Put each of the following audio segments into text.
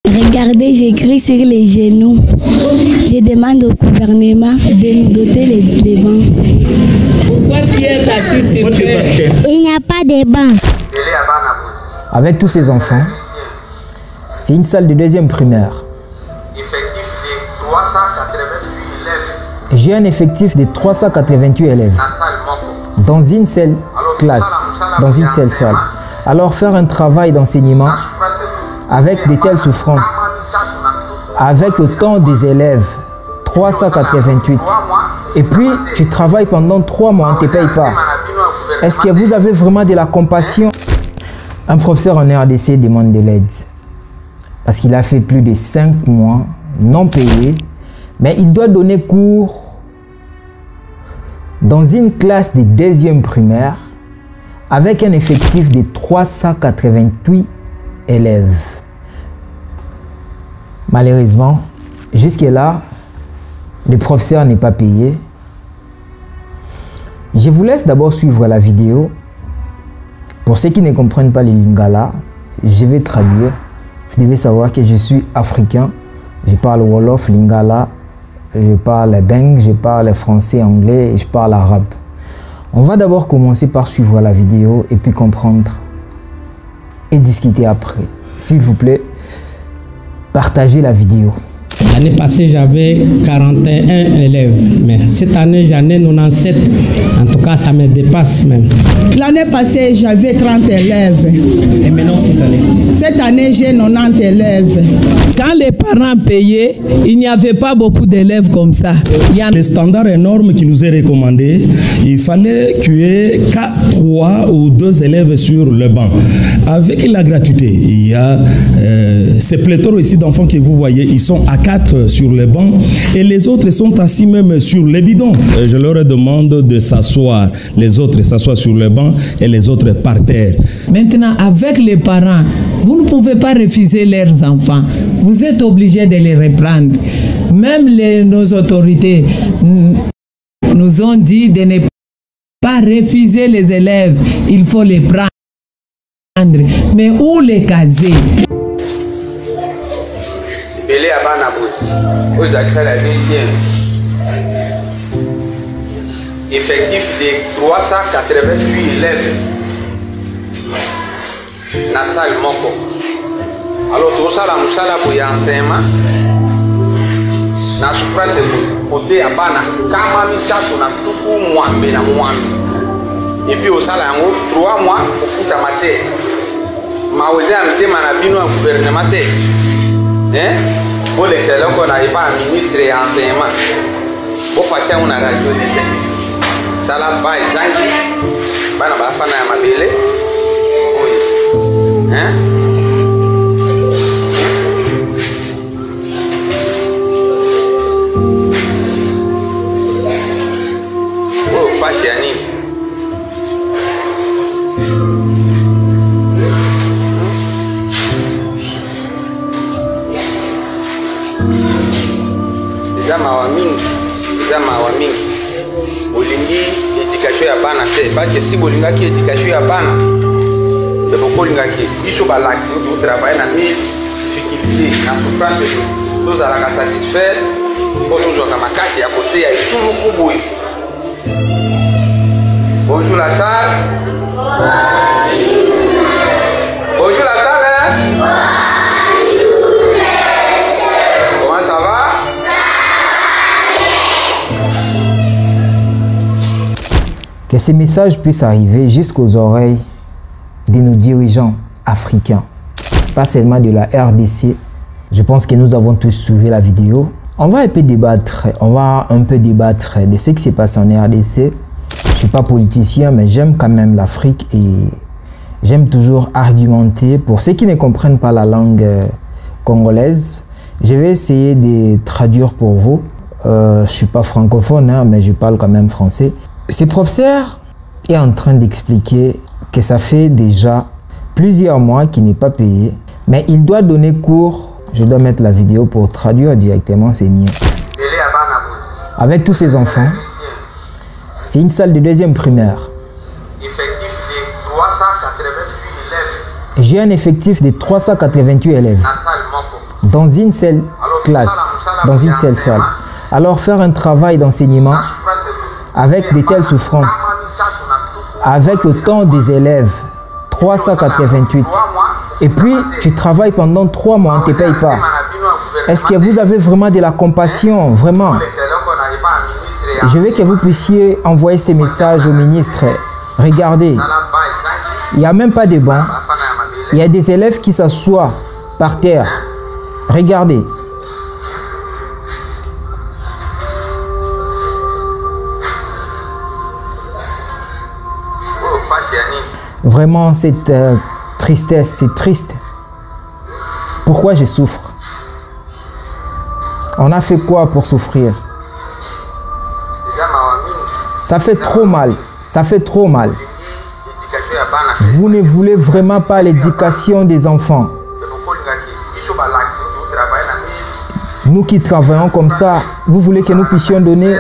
Regardez, j'écris sur les genoux. Je demande au gouvernement de nous doter les bancs. Pourquoi tu es assis sur terre? Il n'y a pas de bancs. Avec tous ces enfants, c'est une salle de deuxième primaire. J'ai un effectif de 388 élèves dans une seule classe, dans une seule salle. Alors faire un travail d'enseignement avec de telles souffrances, avec autant des élèves, 388, et puis tu travailles pendant 3 mois, on ne te paye pas. Est-ce que vous avez vraiment de la compassion? Un professeur en RDC demande de l'aide parce qu'il a fait plus de 5 mois non payés, mais il doit donner cours dans une classe de deuxième primaire avec un effectif de 388 élèves. Malheureusement, jusque-là, le professeur n'est pas payé. Je vous laisse d'abord suivre la vidéo. Pour ceux qui ne comprennent pas les lingala, je vais traduire. Vous devez savoir que je suis africain. Je parle wolof, lingala, je parle beng, je parle français, anglais et je parle arabe. On va d'abord commencer par suivre la vidéo et puis comprendre et discuter après. S'il vous plaît, partagez la vidéo. L'année passée, j'avais 41 élèves, mais cette année, j'en ai 97. En tout cas, ça me dépasse même. L'année passée, j'avais 30 élèves. Et maintenant, cette année? Cette année, j'ai 90 élèves. Quand les parents payaient, il n'y avait pas beaucoup d'élèves comme ça. Les standards énormes qui nous est recommandé, il fallait qu'il y ait 3 ou 2 élèves sur le banc. Avec la gratuité, il y a ces pléthores ici d'enfants que vous voyez, ils sont à 4 sur le banc et les autres sont assis même sur les bidons. Je leur demande de s'asseoir. Les autres s'assoient sur le banc et les autres par terre. Maintenant, avec les parents, vous ne pouvez pas refuser leurs enfants. Vous êtes obligés de les reprendre. Même nos autorités nous ont dit de ne pas refuser les élèves. Il faut les prendre. Mais où les caser? Belé à Banabou, aux accès à la deuxième. Effectif de 388 élèves. Na salle Moko. Alors, tout ça, la moussala pour y enseignement. Na souffrance de côté à Bana. Kama Missato na tout Mwambe na Mwambe. Et puis, au salaire, 3 mois pour foutre à mater. Ma osé à me manabino à gouvernement. Hein? Pour les élèves qu'on n'arrive pas à ministre et enseignement. Pour passer à une radio de fait. Ça la va et zangi. Bana ba fana ya mabele. Oui. Hein? Oh, pas chez Annie. Zama wa mingi bolingi éducation ya bana te parce que si bolingaki éducation ya bana de bokolingaki biso balaki nous travailler na mille difficultés na souffrance nous allons satisfaire pour toujours na makasi à côté ya tout kuboui. Bonjour la salle. Bonjour la salle. Comment ça va? Que ces messages puissent arriver jusqu'aux oreilles de nos dirigeants africains, pas seulement de la RDC. Je pense que nous avons tous suivi la vidéo. On va un peu débattre de ce qui se passe en RDC. Je ne suis pas politicien, mais j'aime quand même l'Afrique et j'aime toujours argumenter. Pour ceux qui ne comprennent pas la langue congolaise, je vais essayer de traduire pour vous. Je ne suis pas francophone, hein, mais je parle quand même français. Ce professeur est en train d'expliquer que ça fait déjà plusieurs mois qu'il n'est pas payé, mais il doit donner cours. Je dois mettre la vidéo pour traduire directement, c'est mieux. Avec tous ces enfants, c'est une salle de deuxième primaire. J'ai un effectif de 388 élèves dans une seule classe, dans une seule salle. Alors faire un travail d'enseignement avec de telles souffrances, avec le temps des élèves, 388, et puis tu travailles pendant 3 mois, on ne te paye pas. Est-ce que vous avez vraiment de la compassion, vraiment? Je veux que vous puissiez envoyer ces messages au ministre. Regardez, il n'y a même pas de banc. Il y a des élèves qui s'assoient par terre. Regardez. Vraiment, cette tristesse, c'est triste. Pourquoi je souffre? On a fait quoi pour souffrir? Ça fait trop mal. Ça fait trop mal. Vous ne voulez vraiment pas l'éducation des enfants. Nous qui travaillons comme ça, vous voulez que nous puissions donner...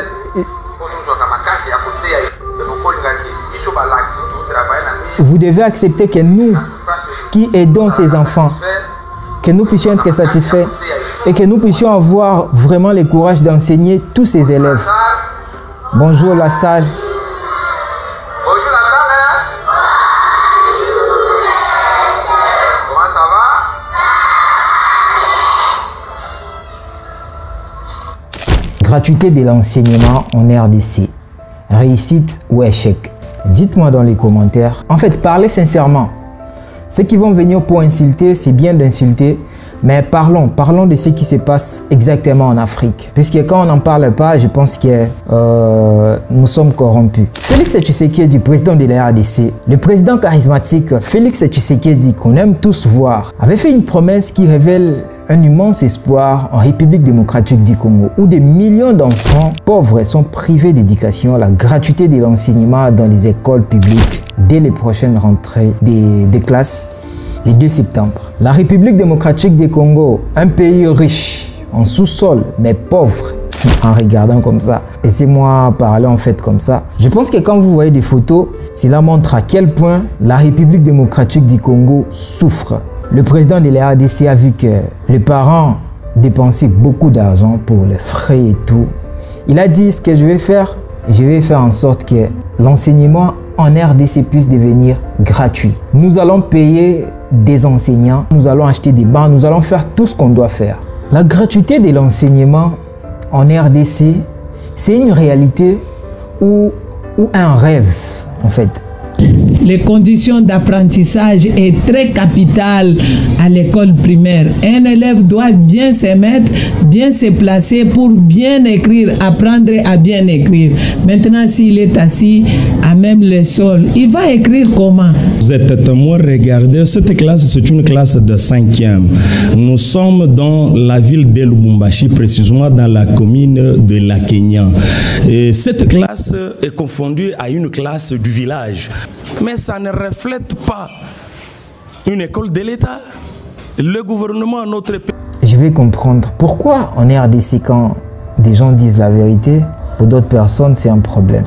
Vous devez accepter que nous, qui aidons ces enfants, que nous puissions être satisfaits et que nous puissions avoir vraiment le courage d'enseigner tous ces élèves. Bonjour la salle. Bonjour la salle. Comment ça va? Gratuité de l'enseignement en RDC. Réussite ou échec? Dites-moi dans les commentaires. En fait, parlez sincèrement. Ceux qui vont venir pour insulter, c'est bien d'insulter. Mais parlons de ce qui se passe exactement en Afrique. Puisque quand on n'en parle pas, je pense que nous sommes corrompus. Félix Tshisekedi, président de la RDC, le président charismatique Félix Tshisekedi, qu'on aime tous voir, avait fait une promesse qui révèle un immense espoir en République démocratique du Congo, où des millions d'enfants pauvres sont privés d'éducation, la gratuité de l'enseignement dans les écoles publiques dès les prochaines rentrées des classes. Le 2 septembre, la République démocratique du Congo, un pays riche, en sous-sol, mais pauvre, en regardant comme ça. Laissez-moi parler en fait comme ça. Je pense que quand vous voyez des photos, cela montre à quel point la République démocratique du Congo souffre. Le président de la RDC a vu que les parents dépensaient beaucoup d'argent pour les frais et tout. Il a dit, ce que je vais faire en sorte que l'enseignement en RDC puisse devenir gratuit. Nous allons payer des enseignants, nous allons acheter des bancs, nous allons faire tout ce qu'on doit faire. La gratuité de l'enseignement en RDC, c'est une réalité ou un rêve en fait. Les conditions d'apprentissage est très capitale à l'école primaire. Un élève doit bien se mettre, bien se placer pour bien écrire, apprendre à bien écrire. Maintenant, s'il est assis à même le sol, il va écrire comment? Vous êtes témoin, regardez, cette classe, c'est une classe de 5e. Nous sommes dans la ville de Lubumbashi, précisément dans la commune de la Kenya. Et cette classe est confondue à une classe du village. Mais ça ne reflète pas une école de l'État. Le gouvernement, notre pays... Je vais comprendre pourquoi en RDC, quand des gens disent la vérité, pour d'autres personnes, c'est un problème.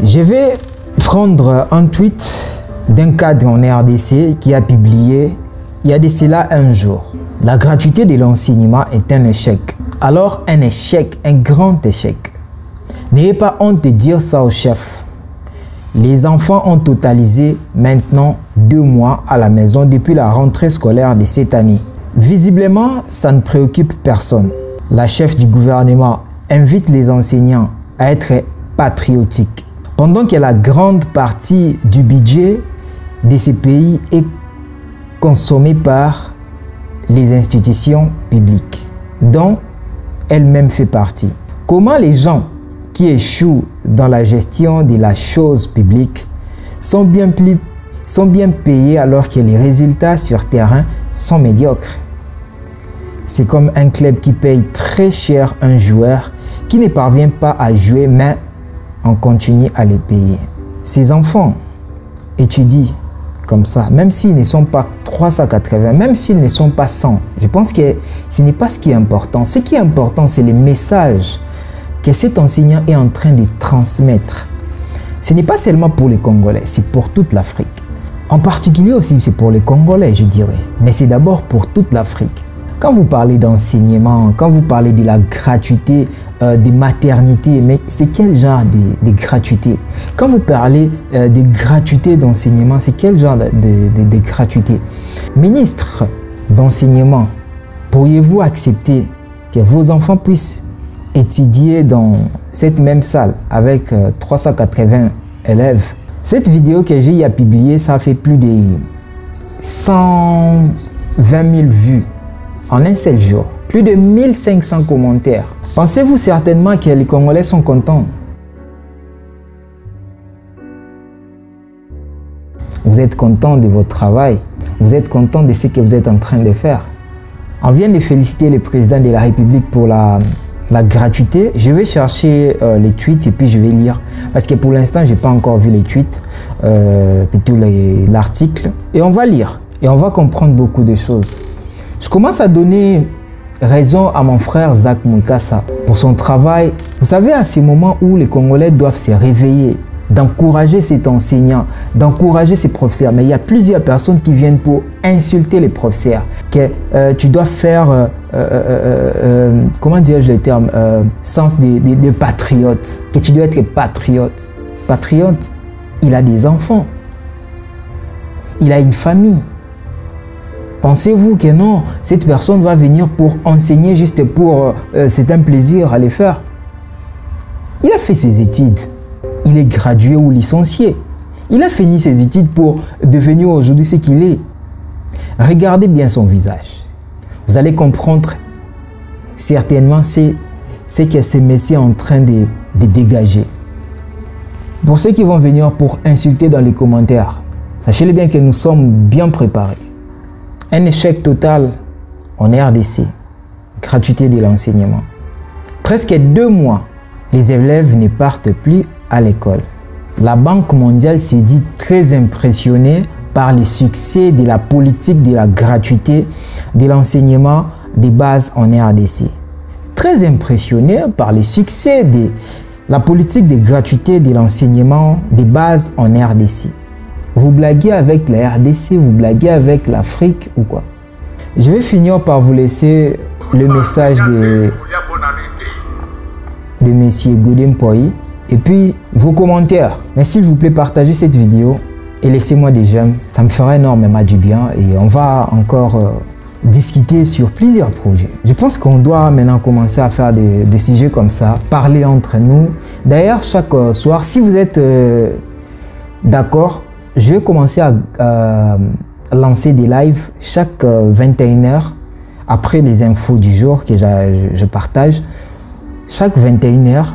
Je vais prendre un tweet d'un cadre en RDC qui a publié, il y a de cela un jour, la gratuité de l'enseignement est un échec. Alors un échec, un grand échec. N'ayez pas honte de dire ça au chef. Les enfants ont totalisé maintenant 2 mois à la maison depuis la rentrée scolaire de cette année. Visiblement, ça ne préoccupe personne. La chef du gouvernement invite les enseignants à être patriotiques. Pendant que la grande partie du budget de ces pays est consommée par les institutions publiques, dont elle-même fait partie. Comment les gens qui échouent dans la gestion de la chose publique sont bien payés alors que les résultats sur terrain sont médiocres. C'est comme un club qui paye très cher un joueur qui ne parvient pas à jouer, mais on continue à les payer. Ces enfants étudient comme ça, même s'ils ne sont pas 380, même s'ils ne sont pas 100. Je pense que ce n'est pas ce qui est important. Ce qui est important, c'est le message que cet enseignant est en train de transmettre. Ce n'est pas seulement pour les Congolais, c'est pour toute l'Afrique. En particulier aussi, c'est pour les Congolais, je dirais. Mais c'est d'abord pour toute l'Afrique. Quand vous parlez d'enseignement, quand vous parlez de la gratuité des maternités, mais c'est quel genre de gratuité? Quand vous parlez de gratuité d'enseignement, c'est quel genre de gratuité? Ministre d'enseignement, pourriez-vous accepter que vos enfants puissent étudier dans cette même salle avec 380 élèves? Cette vidéo que j'ai publiée, ça fait plus de 120 000 vues en un seul jour. Plus de 1500 commentaires. Pensez-vous certainement que les Congolais sont contents? Vous êtes content de votre travail. Vous êtes content de ce que vous êtes en train de faire. On vient de féliciter le président de la République pour la gratuité. Je vais chercher les tweets et puis je vais lire. Parce que pour l'instant, je n'ai pas encore vu les tweets, plutôt l'article. Et on va lire. Et on va comprendre beaucoup de choses. Je commence à donner raison à mon frère Zach Moukassa pour son travail. Vous savez, à ces moments où les Congolais doivent se réveiller, d'encourager cet enseignant, d'encourager ces professeurs. Mais il y a plusieurs personnes qui viennent pour insulter les professeurs. Que tu dois faire, comment dirais-je le terme, sens de patriote. Que tu dois être patriote. Patriote, il a des enfants. Il a une famille. Pensez-vous que non, cette personne va venir pour enseigner juste pour... c'est un plaisir à les faire. Il a fait ses études. Il est gradué ou licencié. Il a fini ses études pour devenir aujourd'hui ce qu'il est. Regardez bien son visage. Vous allez comprendre certainement ce que ce monsieur est en train de dégager. Pour ceux qui vont venir pour insulter dans les commentaires, sachez bien que nous sommes bien préparés. Un échec total en RDC. Gratuité de l'enseignement. Presque 2 mois, les élèves ne partent plus à l'école. La Banque mondiale s'est dit très impressionnée par le succès de la politique de la gratuité de l'enseignement de base en RDC. Très impressionnée par le succès de la politique de gratuité de l'enseignement de base en RDC. Vous blaguez avec la RDC, vous blaguez avec l'Afrique ou quoi? Je vais finir par vous laisser le message de M. Godin Poi et puis vos commentaires. Mais s'il vous plaît, partagez cette vidéo et laissez-moi des j'aime. Ça me fera énormément du bien et on va encore discuter sur plusieurs projets. Je pense qu'on doit maintenant commencer à faire des sujets comme ça, parler entre nous. D'ailleurs, chaque soir, si vous êtes d'accord, je vais commencer à lancer des lives chaque 21h après les infos du jour que je partage. Chaque 21h,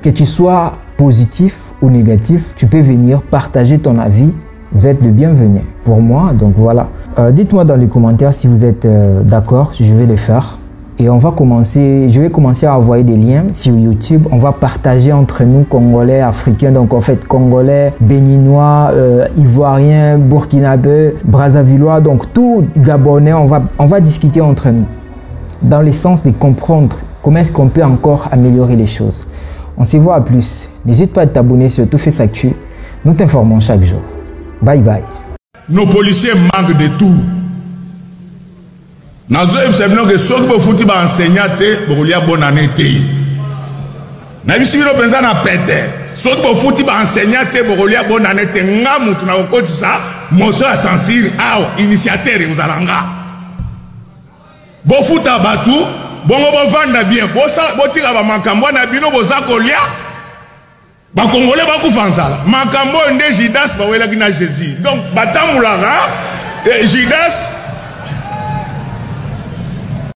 que tu sois positif ou négatif, tu peux venir partager ton avis. Vous êtes le bienvenu pour moi. Donc voilà. Dites-moi dans les commentaires si vous êtes d'accord, je vais le faire. Et on va commencer, je vais commencer à envoyer des liens sur YouTube. On va partager entre nous, Congolais, Africains, donc en fait Congolais, Béninois, Ivoiriens, Burkinabés, Brazzavillois, donc tout Gabonais, on va discuter entre nous dans le sens de comprendre comment est-ce qu'on peut encore améliorer les choses. On se voit à plus. N'hésite pas à t'abonner sur Tout Fait Actu. Nous t'informons chaque jour. Bye bye. Nos policiers manquent de tout. Nazo ebisabino ke soki bo futi ba enseignant te bokolia bonne année te. Na bisibino penza na pete. Soki bo futi ba enseignant te bokolia bonne année te ngamu tuna kokotisa moso ya censure aw initiateur uzalanga. Bo futa batu bongo bo vanda bien bo tira ba makambo na bino boza kolia. Ba Congolais ba kufanzala. Makambo nde Judas ba wela kina Jésus. Donc batamulanga Judas